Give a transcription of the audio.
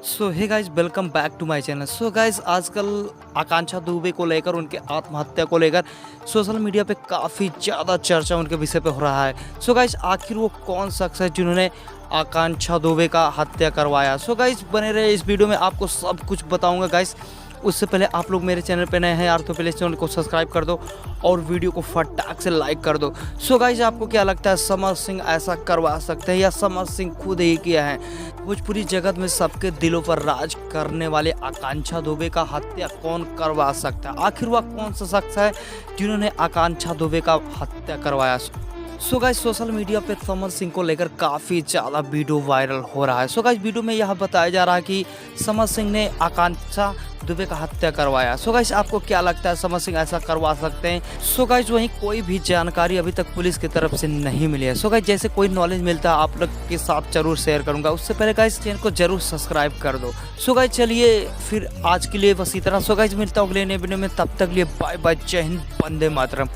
So hey guys, welcome back to my channel. So guys, आजकल आकांक्षा दुबे को लेकर, उनके आत्महत्या को लेकर सोशल मीडिया पे काफ़ी ज़्यादा चर्चा उनके विषय पे हो रहा है। सो गाइस, आखिर वो कौन शख्स है जिन्होंने आकांक्षा दुबे का हत्या करवाया? सो गाइस, बने रहे इस वीडियो में, आपको सब कुछ बताऊंगा गाइस। उससे पहले आप लोग मेरे चैनल पे नए हैं यार, तो पहले चैनल को सब्सक्राइब कर दो और वीडियो को फटाक से लाइक कर दो। सो गाइस, आपको क्या लगता है, समर सिंह ऐसा करवा सकते हैं या समर सिंह खुद ही किया है? भोजपुरी जगत में सबके दिलों पर राज करने वाले आकांक्षा दुबे का हत्या कौन करवा सकता है? आखिर वह कौन सा शख्स है जिन्होंने आकांक्षा दुबे का हत्या करवाया? सो गाइस, सोशल मीडिया पे समर सिंह को लेकर काफ़ी ज़्यादा वीडियो वायरल हो रहा है। सो गाइस, वीडियो में यह बताया जा रहा है कि समर सिंह ने आकांक्षा दुबे का हत्या करवाया। सो गाइस, आपको क्या लगता है, समर सिंह ऐसा करवा सकते हैं? सो गाइस, वहीं कोई भी जानकारी अभी तक पुलिस की तरफ से नहीं मिली है। सो गाइस, जैसे कोई नॉलेज मिलता है आप लोग के साथ जरूर शेयर करूंगा। उससे पहले गाइस, चैनल को जरूर सब्सक्राइब कर दो। सो गाइस, चलिए फिर आज के लिए बस इतना। सो गाइस, मिलता हूँ अगले नए वीडियो में, तब तक लिए बाय बाय, जय हिंद, वंदे मातरम।